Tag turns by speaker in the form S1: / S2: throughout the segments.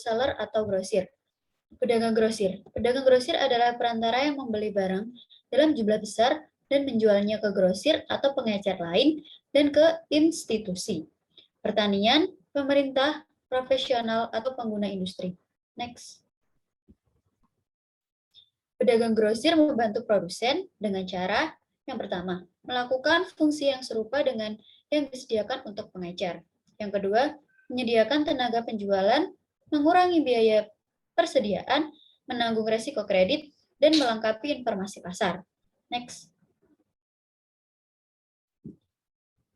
S1: wholesaler atau grosir. Pedagang grosir. Pedagang grosir adalah perantara yang membeli barang dalam jumlah besar dan menjualnya ke grosir atau pengecer lain dan ke institusi, pertanian, pemerintah, profesional, atau pengguna industri. Next. Pedagang grosir membantu produsen dengan cara yang pertama, melakukan fungsi yang serupa dengan yang disediakan untuk pengecer. Yang kedua, menyediakan tenaga penjualan, mengurangi biaya persediaan, menanggung resiko kredit, dan melengkapi informasi pasar. Next.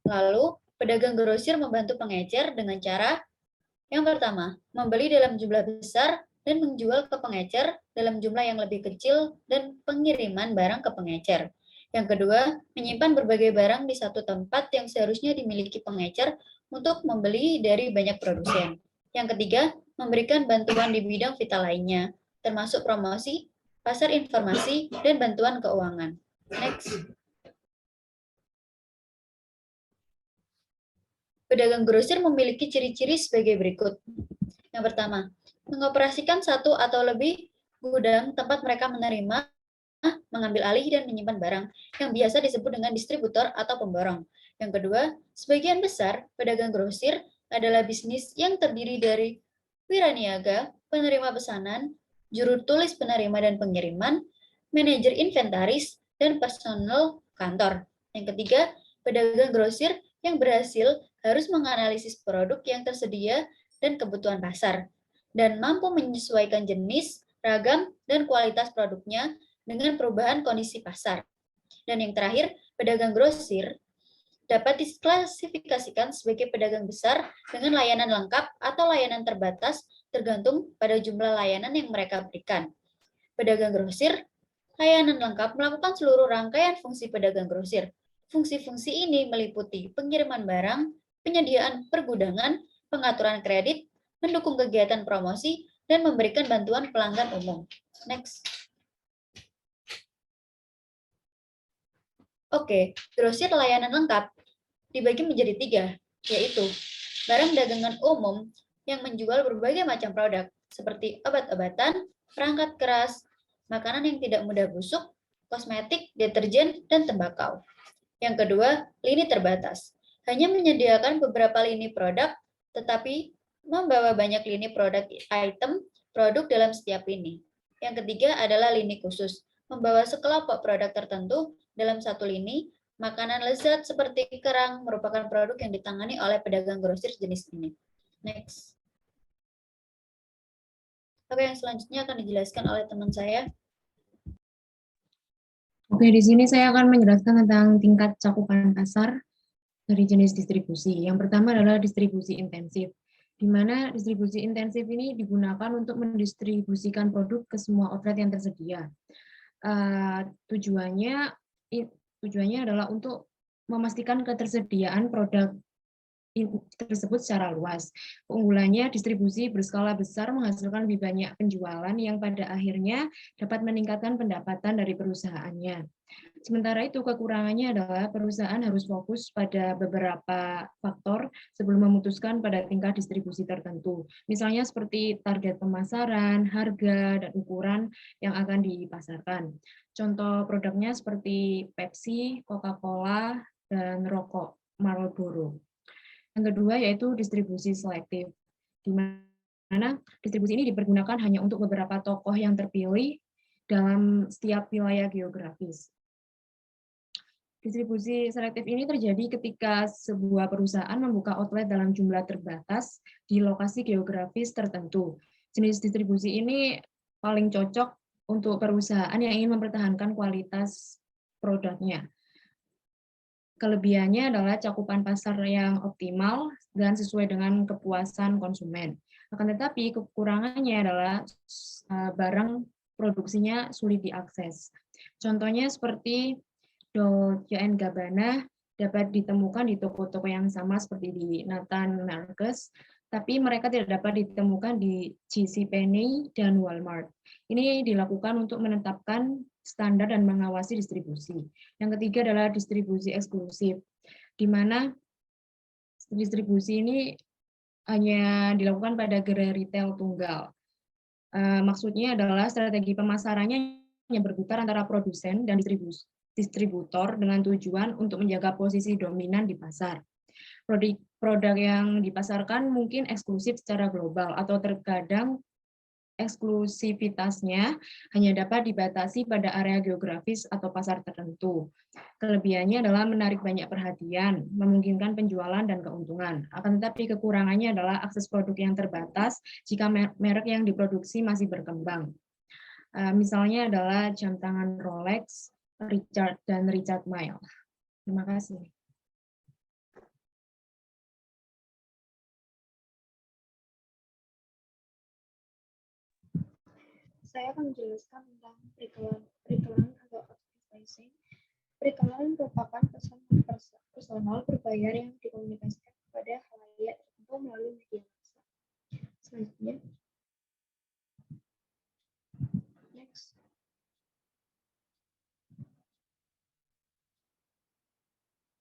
S1: Lalu, pedagang grosir membantu pengecer dengan cara yang pertama, membeli dalam jumlah besar dan menjual ke pengecer dalam jumlah yang lebih kecil dan pengiriman barang ke pengecer. Yang kedua, menyimpan berbagai barang di satu tempat yang seharusnya dimiliki pengecer untuk membeli dari banyak produsen. Yang ketiga, memberikan bantuan di bidang vital lainnya, termasuk promosi, pasar informasi, dan bantuan keuangan. Next. Pedagang grosir memiliki ciri-ciri sebagai berikut. Yang pertama, mengoperasikan satu atau lebih gudang tempat mereka menerima, mengambil alih, dan menyimpan barang, yang biasa disebut dengan distributor atau pemborong. Yang kedua, sebagian besar pedagang grosir adalah bisnis yang terdiri dari wiraniaga, penerima pesanan, juru tulis penerima dan pengiriman, manajer inventaris, dan personel kantor. Yang ketiga, pedagang grosir yang berhasil harus menganalisis produk yang tersedia dan kebutuhan pasar, dan mampu menyesuaikan jenis, ragam, dan kualitas produknya dengan perubahan kondisi pasar. Dan yang terakhir, pedagang grosir dapat diklasifikasikan sebagai pedagang besar dengan layanan lengkap atau layanan terbatas tergantung pada jumlah layanan yang mereka berikan. Pedagang grosir, layanan lengkap melakukan seluruh rangkaian fungsi pedagang grosir. Fungsi-fungsi ini meliputi pengiriman barang, penyediaan pergudangan, pengaturan kredit, mendukung kegiatan promosi, dan memberikan bantuan pelanggan umum. Next. Oke, grosir layanan lengkap dibagi menjadi 3, yaitu barang dagangan umum yang menjual berbagai macam produk, seperti obat-obatan, perangkat keras, makanan yang tidak mudah busuk, kosmetik, deterjen, dan tembakau. Yang kedua, lini terbatas. Hanya menyediakan beberapa lini produk, tetapi membawa banyak lini produk item produk dalam setiap lini. Yang ketiga adalah lini khusus, membawa sekelompok produk tertentu dalam satu lini. Makanan lezat seperti kerang merupakan produk yang ditangani oleh pedagang grosir jenis ini. Next. Oke, yang selanjutnya akan dijelaskan oleh teman saya.
S2: Oke, di sini saya akan menjelaskan tentang tingkat cakupan pasar dari jenis distribusi. Yang pertama adalah distribusi intensif, di mana distribusi intensif ini digunakan untuk mendistribusikan produk ke semua outlet yang tersedia. Tujuannya adalah untuk memastikan ketersediaan produk tersebut secara luas. Keunggulannya, distribusi berskala besar menghasilkan lebih banyak penjualan yang pada akhirnya dapat meningkatkan pendapatan dari perusahaannya. Sementara itu, kekurangannya adalah perusahaan harus fokus pada beberapa faktor sebelum memutuskan pada tingkat distribusi tertentu. Misalnya seperti target pemasaran, harga, dan ukuran yang akan dipasarkan. Contoh produknya seperti Pepsi, Coca-Cola, dan rokok Marlboro. Yang kedua yaitu distribusi selektif, di mana distribusi ini dipergunakan hanya untuk beberapa tokoh yang terpilih dalam setiap wilayah geografis. Distribusi selektif ini terjadi ketika sebuah perusahaan membuka outlet dalam jumlah terbatas di lokasi geografis tertentu. Jenis distribusi ini paling cocok untuk perusahaan yang ingin mempertahankan kualitas produknya. Kelebihannya adalah cakupan pasar yang optimal dan sesuai dengan kepuasan konsumen. Akan tetapi kekurangannya adalah barang produksinya sulit diakses. Contohnya seperti Dolce & Gabbana dapat ditemukan di toko-toko yang sama seperti di Nathan Marcus, tapi mereka tidak dapat ditemukan di JCPenney dan Walmart. Ini dilakukan untuk menetapkan standar dan mengawasi distribusi. Yang ketiga adalah distribusi eksklusif, di mana distribusi ini hanya dilakukan pada gerai retail tunggal. Maksudnya adalah strategi pemasarannya hanya berputar antara produsen dan distributor dengan tujuan untuk menjaga posisi dominan di pasar. Produk yang dipasarkan mungkin eksklusif secara global atau terkadang eksklusivitasnya hanya dapat dibatasi pada area geografis atau pasar tertentu. Kelebihannya adalah menarik banyak perhatian, memungkinkan penjualan dan keuntungan. Akan tetapi kekurangannya adalah akses produk yang terbatas jika merek yang diproduksi masih berkembang. Misalnya adalah jam tangan Rolex, Richard Mille. Terima kasih.
S3: Saya akan menjelaskan tentang periklanan atau advertising. Periklanan merupakan pesan personal berbayar yang dikomunikasikan kepada khalayak tertentu melalui media massa. Selanjutnya, next.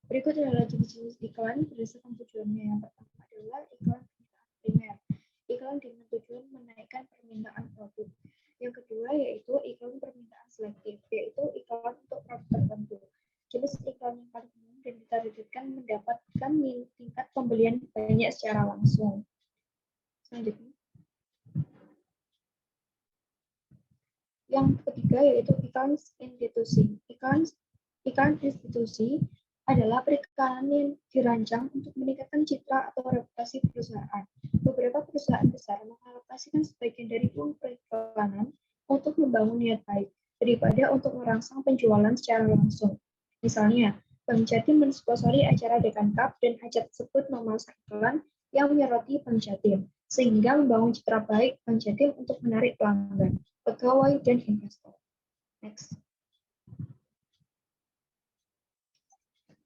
S3: Berikut adalah jenis-jenis iklan berdasarkan tujuannya. Yang pertama adalah iklan permintaan primer. Iklan dengan tujuan menaikkan permintaan produk. Yang kedua yaitu iklan permintaan selektif, yaitu iklan untuk produk tertentu. Jenis iklan yang paling umum dan ditargetkan mendapatkan tingkat pembelian banyak secara langsung. Selanjutnya, yang ketiga yaitu iklan institusi. Iklan institusi adalah periklanan yang dirancang untuk meningkatkan citra atau reputasi perusahaan. Beberapa perusahaan besar mengalokasikan sebagian dari uang periklanan untuk membangun niat baik daripada untuk merangsang penjualan secara langsung. Misalnya, Bank Jatim mensponsori acara Dekan Cup dan acara tersebut memasang iklan yang menyoroti Bank Jatim, sehingga membangun citra baik Bank Jatim untuk menarik pelanggan, pegawai, dan investor. Next.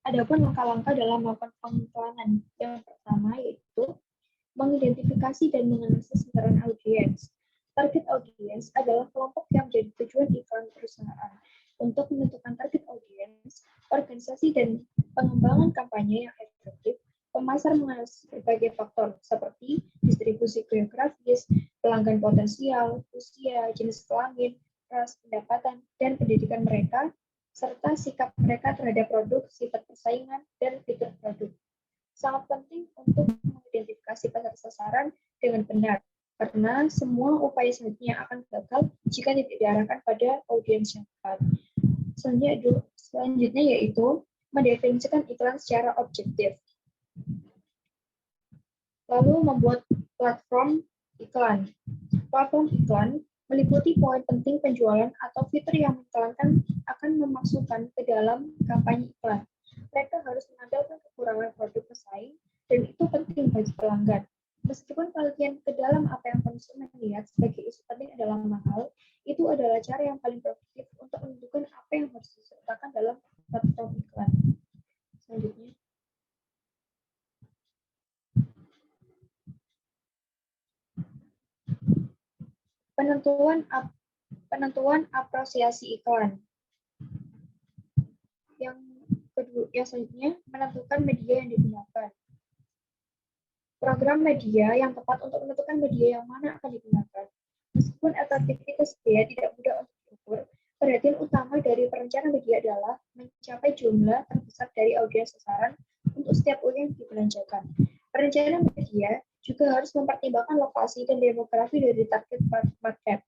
S3: Adapun langkah-langkah dalam melakukan pengiklanan. Yang pertama yaitu mengidentifikasi dan menganalisis sasaran audiens. Target audiens adalah kelompok yang menjadi tujuan iklan perusahaan. Untuk menentukan target audiens, organisasi dan pengembangan kampanye yang efektif, pemasar menganalisis berbagai faktor seperti distribusi geografis, pelanggan potensial, usia, jenis kelamin, ras, pendapatan, dan pendidikan mereka, serta sikap mereka terhadap produk, sifat persaingan, dan fitur produk. Sangat penting untuk mengidentifikasi pasar sasaran dengan benar, karena semua upaya selanjutnya akan gagal jika tidak diarahkan pada audiens yang tepat. Selanjutnya yaitu mendefinisikan iklan secara objektif. Lalu membuat platform iklan. Platform iklan meliputi poin penting penjualan atau fitur yang mengiklankan akan memasukkan ke dalam kampanye iklan. Mereka harus menampilkan kekurangan produk pesaing, dan itu penting bagi pelanggan. Meskipun bagian ke dalam apa yang konsumen lihat sebagai isu penting adalah mahal, itu adalah cara yang paling produktif untuk menentukan apa yang harus disertakan dalam platform iklan. Selanjutnya. Penentuan apresiasi iklan. Yang selanjutnya, menentukan media yang digunakan. Program media yang tepat untuk menentukan media yang mana akan digunakan. Meskipun efektivitas biaya tidak mudah untuk diukur, perhatian utama dari perencanaan media adalah mencapai jumlah terbesar dari audiens sasaran untuk setiap uang yang dibelanjakan. Perencanaan media juga harus mempertimbangkan lokasi dan demografi dari target market,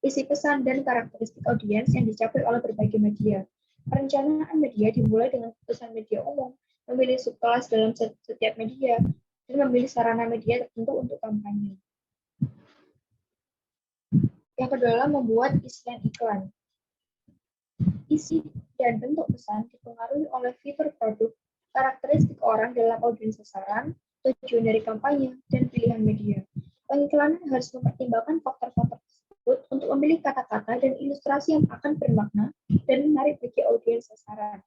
S3: isi pesan, dan karakteristik audiens yang dicapai oleh berbagai media. Perencanaan media dimulai dengan keputusan media umum, memilih subkelas dalam setiap media, dan memilih sarana media tertentu untuk kampanye. Yang kedua adalah membuat isian iklan. Isi dan bentuk pesan dipengaruhi oleh fitur produk, karakteristik orang dalam audiens sasaran, tujuan dari kampanye, dan pilihan media. Pengiklanan harus mempertimbangkan faktor-faktor tersebut untuk memilih kata-kata dan ilustrasi yang akan bermakna dan menarik bagi audiens sasaran.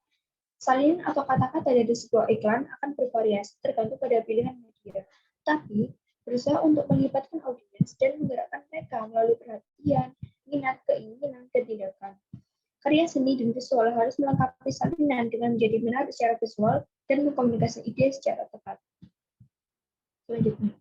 S3: Salinan atau kata-kata dari sebuah iklan akan bervariasi tergantung pada pilihan media, tapi berusaha untuk melibatkan audiens dan menggerakkan mereka melalui perhatian, minat, keinginan, dan tindakan. Karya seni dan visual harus melengkapi salinan dengan menjadi menarik secara visual dan mengkomunikasikan ide secara tepat. Selanjutnya.